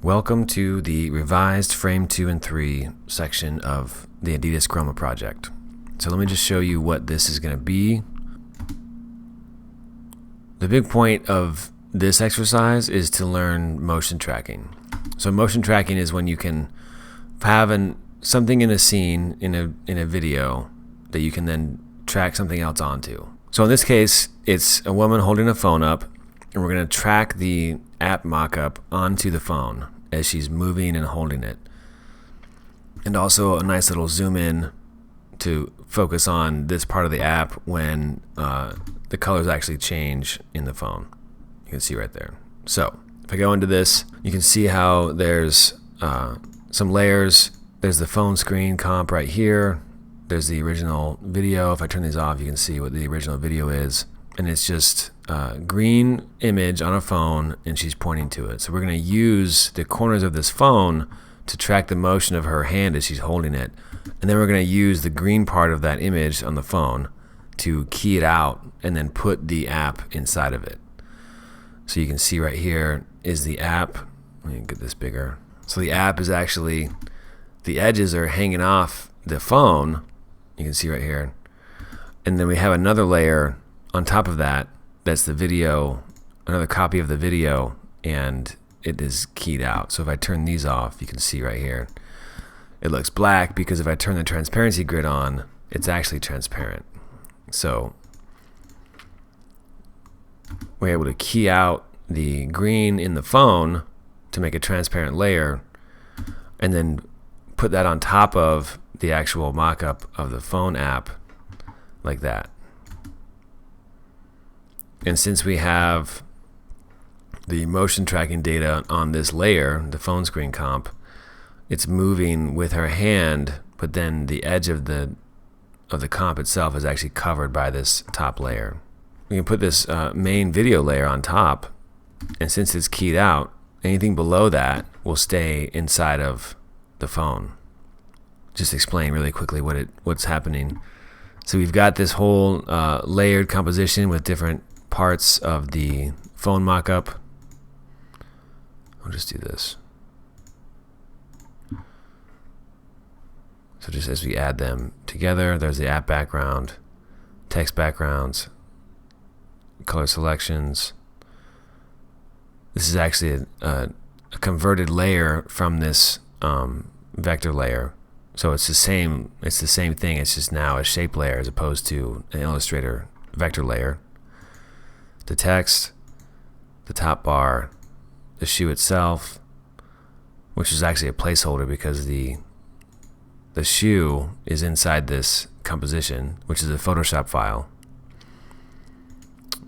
Welcome to the revised Frame 2 and 3 section of the Adidas Chroma project. So let me just show you what this is going to be. The big point of this exercise is to learn motion tracking. So motion tracking is when you can have something in a scene, in a video, that you can then track something else onto. So in this case, it's a woman holding a phone up, and we're going to track the app mockup onto the phone as she's moving and holding it. And also a nice little zoom in to focus on this part of the app when the colors actually change in the phone. You can see right there. So if I go into this, you can see how there's some layers. There's the phone screen comp right here. There's the original video. If I turn these off, you can see what the original video is. And it's just a green image on a phone, and she's pointing to it. So we're going to use the corners of this phone to track the motion of her hand as she's holding it. And then we're going to use the green part of that image on the phone to key it out and then put the app inside of it. So you can see right here is the app. Let me get this bigger. So the app is actually, the edges are hanging off the phone. You can see right here. And then we have another layer on top of that, that's the video, another copy of the video, and it is keyed out. So if I turn these off, you can see right here, it looks black because if I turn the transparency grid on, it's actually transparent. So we're able to key out the green in the phone to make a transparent layer, and then put that on top of the actual mock-up of the phone app like that. And since we have the motion tracking data on this layer, the phone screen comp, it's moving with her hand, but then the edge of the comp itself is actually covered by this top layer. We can put this main video layer on top, and since it's keyed out, anything below that will stay inside of the phone. Just explain really quickly what's happening. So we've got this whole layered composition with different parts of the phone mockup. I'll just do this. So just as we add them together, there's the app background, text backgrounds, color selections. This is actually a converted layer from this vector layer. So it's the same thing. It's just now a shape layer as opposed to an Illustrator vector layer. The text, the top bar, the shoe itself, which is actually a placeholder because the shoe is inside this composition, which is a Photoshop file.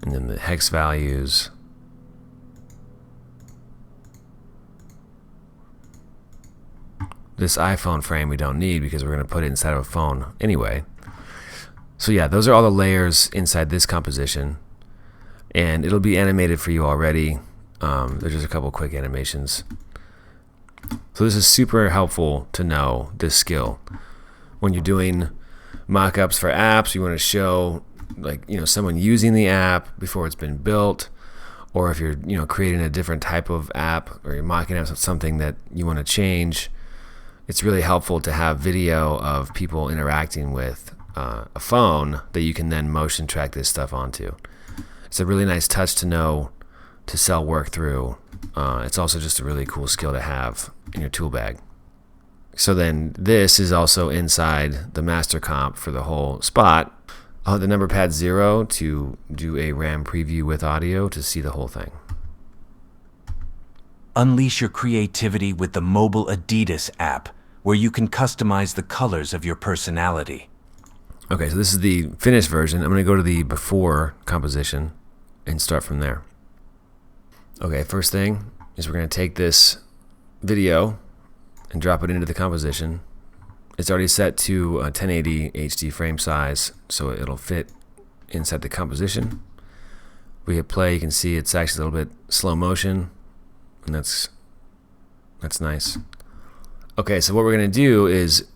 And then the hex values. This iPhone frame we don't need because we're going to put it inside of a phone anyway. So yeah, those are all the layers inside this composition. And it'll be animated for you already. There's just a couple quick animations. So this is super helpful to know this skill. When you're doing mock-ups for apps, you want to show someone using the app before it's been built, or if you're creating a different type of app or you're mocking up something that you want to change, it's really helpful to have video of people interacting with a phone that you can then motion track this stuff onto. It's a really nice touch to know to sell work through. It's also just a really cool skill to have in your tool bag. So then this is also inside the master comp for the whole spot. I'll hit the number pad 0 to do a RAM preview with audio to see the whole thing. Unleash your creativity with the mobile Adidas app, where you can customize the colors of your personality. Okay, so this is the finished version. I'm going to go to the before composition and start from there. Okay, first thing is we're going to take this video and drop it into the composition. It's already set to a 1080 HD frame size, so it'll fit inside the composition. We hit play, you can see it's actually a little bit slow motion, and that's nice. Okay, so what we're going to do is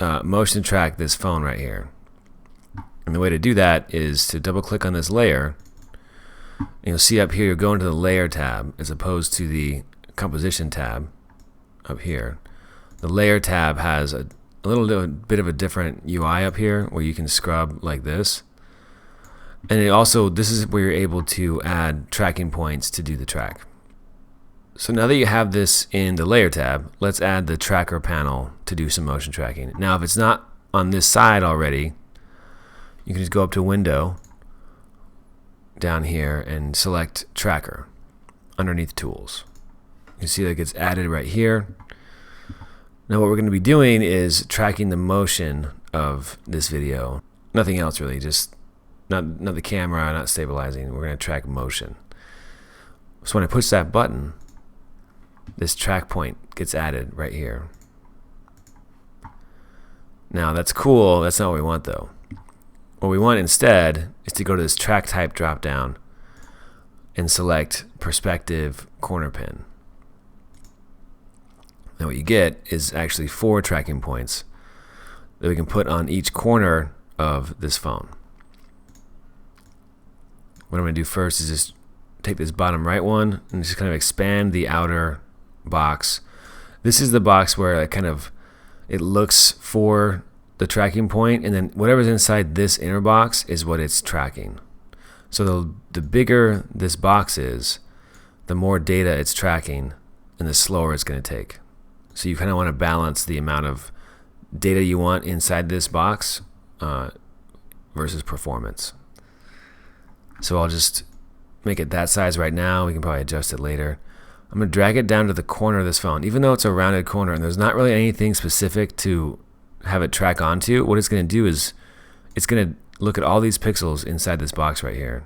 motion track this phone right here. And the way to do that is to double click on this layer. And you'll see up here, you're going to the layer tab as opposed to the composition tab up here. The layer tab has a little bit of a different UI up here where you can scrub like this. And it also, this is where you're able to add tracking points to do the track. So now that you have this in the layer tab, let's add the tracker panel to do some motion tracking. Now if it's not on this side already, you can just go up to Window down here and select Tracker underneath Tools. You can see that it gets added right here. Now what we're going to be doing is tracking the motion of this video. Nothing else really, just not the camera, not stabilizing. We're going to track motion. So when I push that button, this track point gets added right here. Now that's cool, that's not what we want though. What we want instead is to go to this track type drop down and select perspective corner pin. Now what you get is actually 4 tracking points that we can put on each corner of this phone. What I'm going to do first is just take this bottom right one and just kind of expand the outer box. This is the box where it looks for the tracking point, and then whatever's inside this inner box is what it's tracking. So the bigger this box is, the more data it's tracking and the slower it's going to take. So you kind of want to balance the amount of data you want inside this box versus performance. So I'll just make it that size right now. We can probably adjust it later. I'm going to drag it down to the corner of this phone. Even though it's a rounded corner and there's not really anything specific to have it track onto, what it's going to do is it's going to look at all these pixels inside this box right here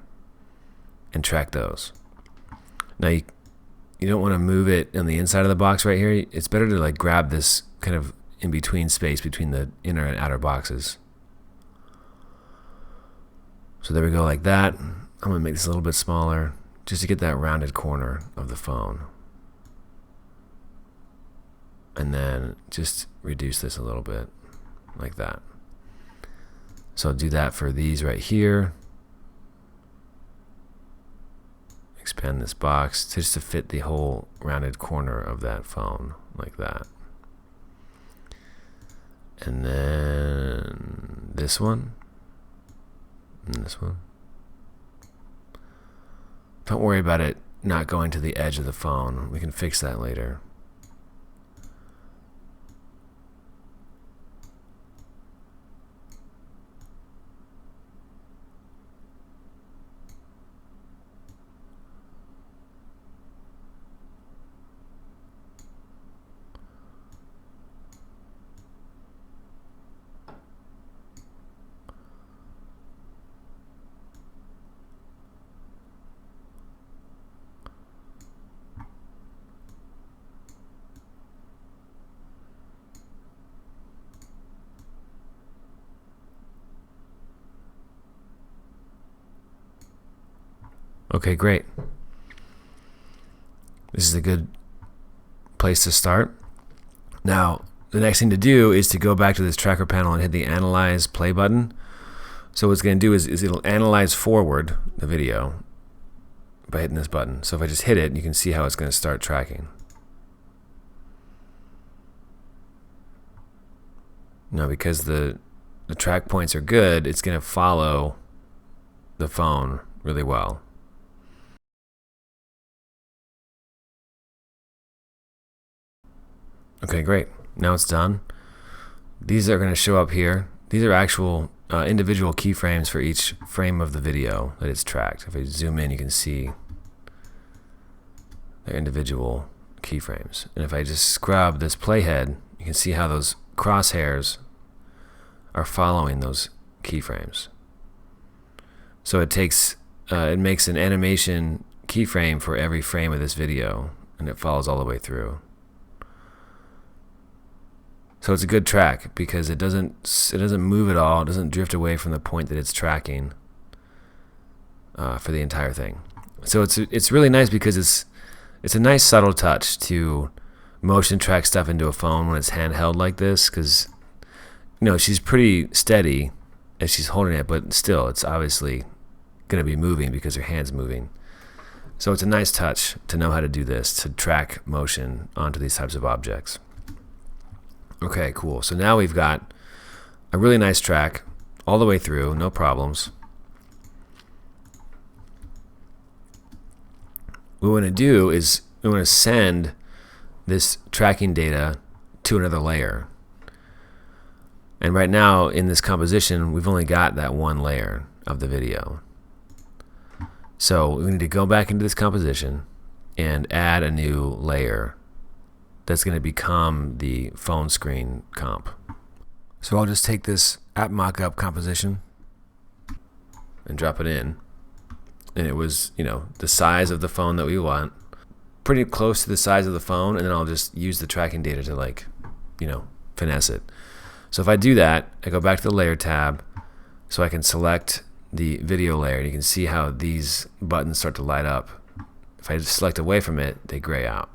and track those. Now you don't want to move it on the inside of the box right here. It's better to like grab this kind of in between space between the inner and outer boxes. So there we go, like that. I'm going to make this a little bit smaller just to get that rounded corner of the phone. And then just reduce this a little bit, like that. So I'll do that for these right here. Expand this box just to fit the whole rounded corner of that phone, like that. And then this one. And this one. Don't worry about it not going to the edge of the phone. We can fix that later. Okay, great. This is a good place to start. Now, the next thing to do is to go back to this tracker panel and hit the Analyze Play button. So what it's going to do is it'll analyze forward the video by hitting this button. So if I just hit it, you can see how it's going to start tracking. Now, because the track points are good, it's going to follow the phone really well. Okay, great. Now it's done. These are going to show up here. These are actual individual keyframes for each frame of the video that it's tracked. If I zoom in, you can see they're individual keyframes. And if I just scrub this playhead, you can see how those crosshairs are following those keyframes. So it makes an animation keyframe for every frame of this video, and it follows all the way through. So it's a good track because it doesn't move at all. It doesn't drift away from the point that it's tracking for the entire thing. So it's really nice because it's a nice subtle touch to motion track stuff into a phone when it's handheld like this, because she's pretty steady as she's holding it, but still it's obviously going to be moving because her hand's moving. So it's a nice touch to know how to do this, to track motion onto these types of objects. Okay, cool. So now we've got a really nice track all the way through, no problems. What we want to do is we want to send this tracking data to another layer. And right now in this composition, we've only got that one layer of the video. So we need to go back into this composition and add a new layer that's going to become the phone screen comp. So I'll just take this app mockup composition and drop it in. And it was, the size of the phone that we want, pretty close to the size of the phone, and then I'll just use the tracking data to finesse it. So if I do that, I go back to the layer tab so I can select the video layer. You can see how these buttons start to light up. If I select away from it, they gray out.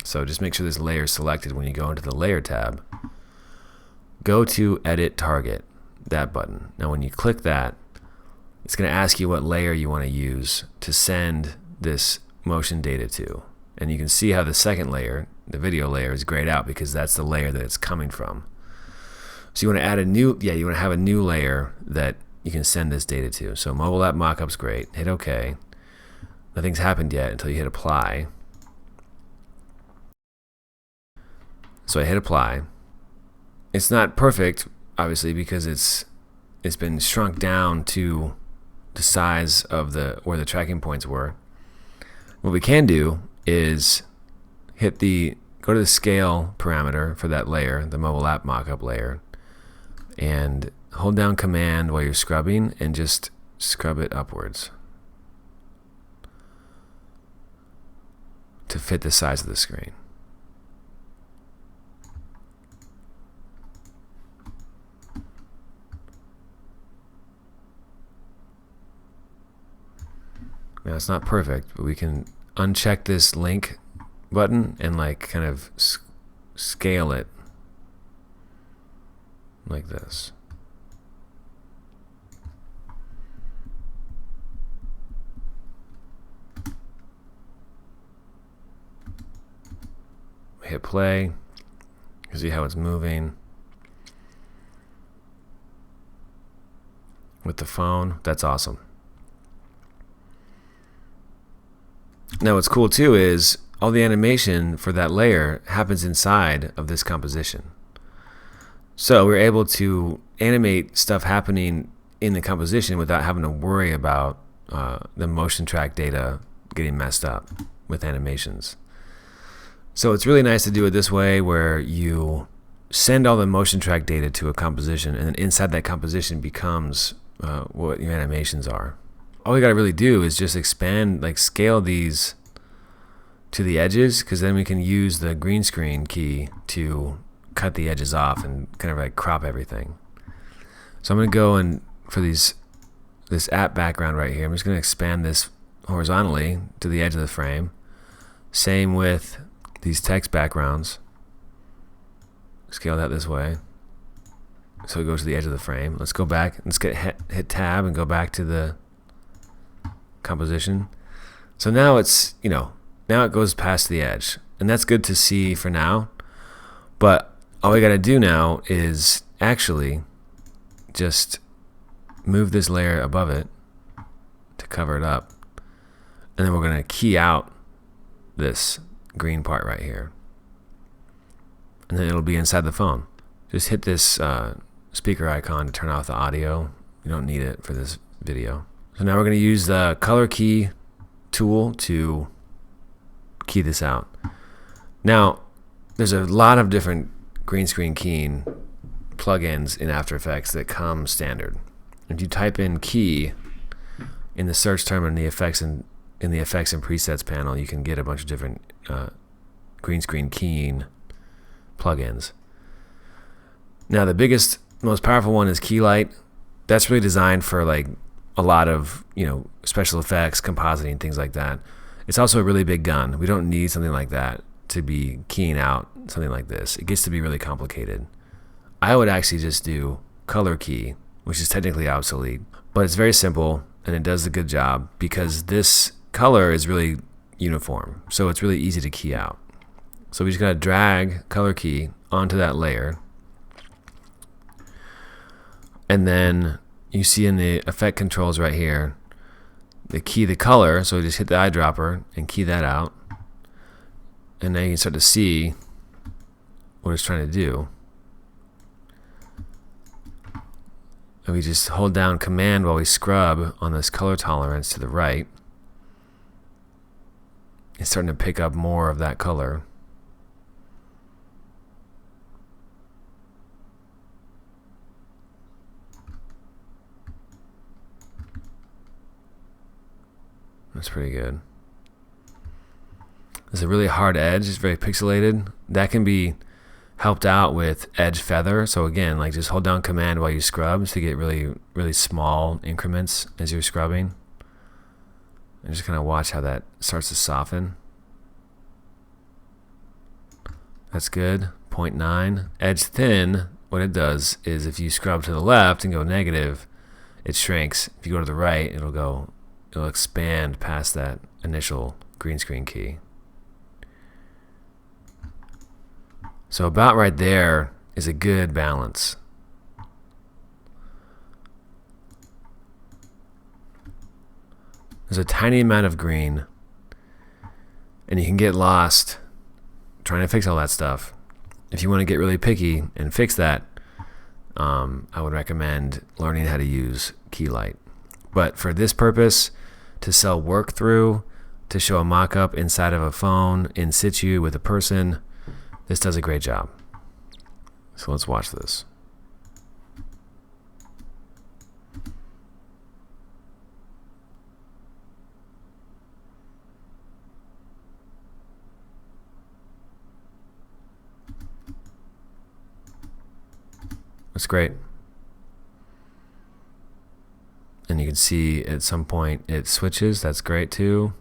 So just make sure this layer is selected when you go into the layer tab. Go to edit target, that button. Now when you click that, it's going to ask you what layer you want to use to send this motion data to. And you can see how the second layer, the video layer, is grayed out because that's the layer that it's coming from. So you want to add you want to have a new layer that you can send this data to. So mobile app mockup's great. Hit OK. Nothing's happened yet until you hit apply. So I hit apply. It's not perfect, obviously, because it's been shrunk down to the size of where the tracking points were. What we can do is go to the scale parameter for that layer, the mobile app mockup layer, and hold down Command while you're scrubbing and just scrub it upwards to fit the size of the screen. Now it's not perfect, but we can uncheck this link button and kind of scale it like this. Hit play. You can see how it's moving with the phone. That's awesome. Now what's cool too is all the animation for that layer happens inside of this composition. So we're able to animate stuff happening in the composition without having to worry about the motion track data getting messed up with animations. So it's really nice to do it this way, where you send all the motion track data to a composition, and then inside that composition becomes what your animations are. All we got to really do is just scale these to the edges, because then we can use the green screen key to cut the edges off and kind of crop everything. So I'm going to go and for this app background right here, I'm just going to expand this horizontally to the edge of the frame. Same with these text backgrounds. Scale that this way so it goes to the edge of the frame. Let's go back. Let's hit tab and go back to the composition. So now it's now it goes past the edge, and that's good to see for now. But all we got to do now is actually just move this layer above it to cover it up, and then we're going to key out this green part right here, and then it'll be inside the phone. Just hit this speaker icon to turn off the audio. You don't need it for this video. So now we're going to use the color key tool to key this out. Now there's a lot of different green screen keying plugins in After Effects that come standard. If you type in key in the search term in the effects and presets panel, you can get a bunch of different green screen keying plugins. Now the biggest, most powerful one is Keylight. That's really designed for a lot of special effects, compositing, things like that. It's also a really big gun. We don't need something like that to be keying out something like this. It gets to be really complicated. I would actually just do color key, which is technically obsolete, but it's very simple and it does a good job because this color is really uniform, so it's really easy to key out. So we just gotta drag color key onto that layer, and then you see in the effect controls right here, the key the color, so just hit the eyedropper and key that out, and then you can start to see what it's trying to do. And we just hold down Command while we scrub on this color tolerance to the right. It's starting to pick up more of that color. That's pretty good. There's a really hard edge. It's very pixelated. That can be helped out with edge feather. So again, like just hold down Command while you scrub to get really, really small increments as you're scrubbing. And just kind of watch how that starts to soften. That's good. 0.9. Edge thin, what it does is if you scrub to the left and go negative, it shrinks. If you go to the right, it'll expand past that initial green screen key. So about right there is a good balance. There's a tiny amount of green, and you can get lost trying to fix all that stuff. If you want to get really picky and fix that, I would recommend learning how to use key light. But for this purpose, to sell work through, to show a mock-up inside of a phone, in situ with a person, this does a great job. So let's watch this. That's great. And you can see at some point it switches. That's great too.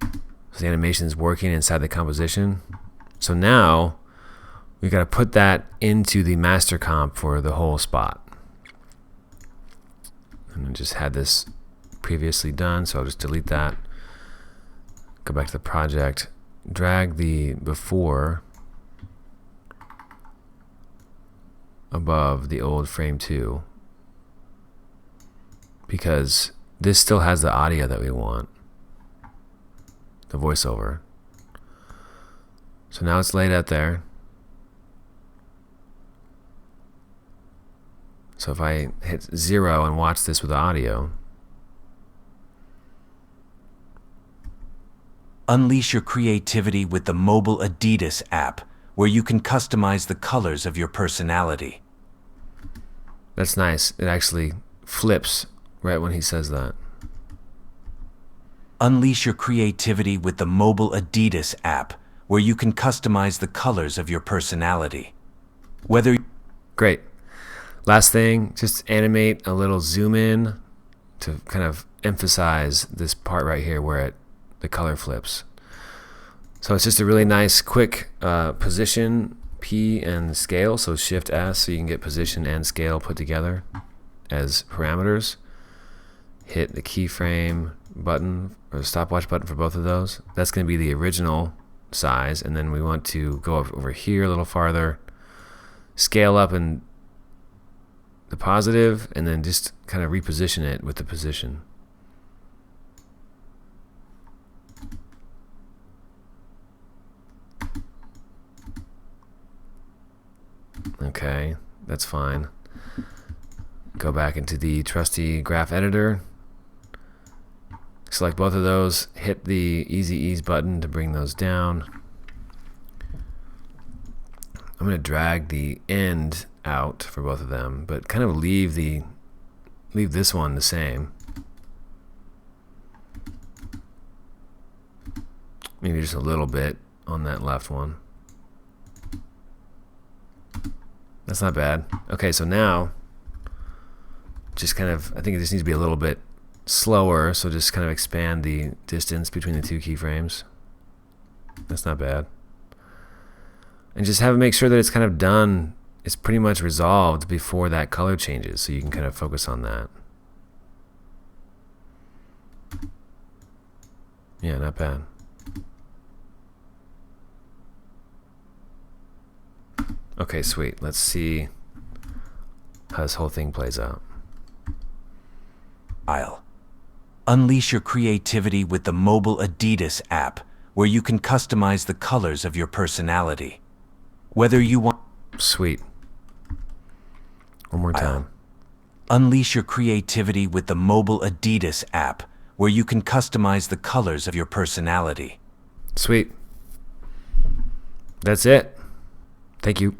So the animation is working inside the composition. So now we got to put that into the master comp for the whole spot. And I just had this previously done, so I'll just delete that. Go back to the project, drag the before above the old frame 2, because this still has the audio that we want, the voiceover. So now it's laid out there. So if I hit 0 and watch this with audio. Unleash your creativity with the mobile Adidas app, where you can customize the colors of your personality. That's nice. It actually flips right when he says that. Unleash your creativity with the mobile Adidas app, where you can customize the colors of your personality. Great. Last thing, just animate a little zoom in to kind of emphasize this part right here where the color flips. So it's just a really nice, quick position, P and scale, so Shift S, so you can get position and scale put together as parameters. Hit the keyframe button or the stopwatch button for both of those. That's going to be the original size, and then we want to go over here a little farther, scale up in the positive, and then just kind of reposition it with the position. Okay, that's fine. Go back into the trusty graph editor. Select both of those, hit the Easy Ease button to bring those down. I'm going to drag the end out for both of them, but kind of leave this one the same. Maybe just a little bit on that left one. That's not bad. Okay, so now just kind of, I think it just needs to be a little bit slower, so just kind of expand the distance between the two keyframes. That's not bad. And just make sure that it's kind of done, it's pretty much resolved before that color changes, so you can kind of focus on that. Yeah, not bad. Okay, sweet. Let's see how this whole thing plays out. Unleash your creativity with the mobile Adidas app, where you can customize the colors of your personality. Whether you want... Sweet. One more time. Unleash your creativity with the mobile Adidas app, where you can customize the colors of your personality. Sweet. That's it. Thank you.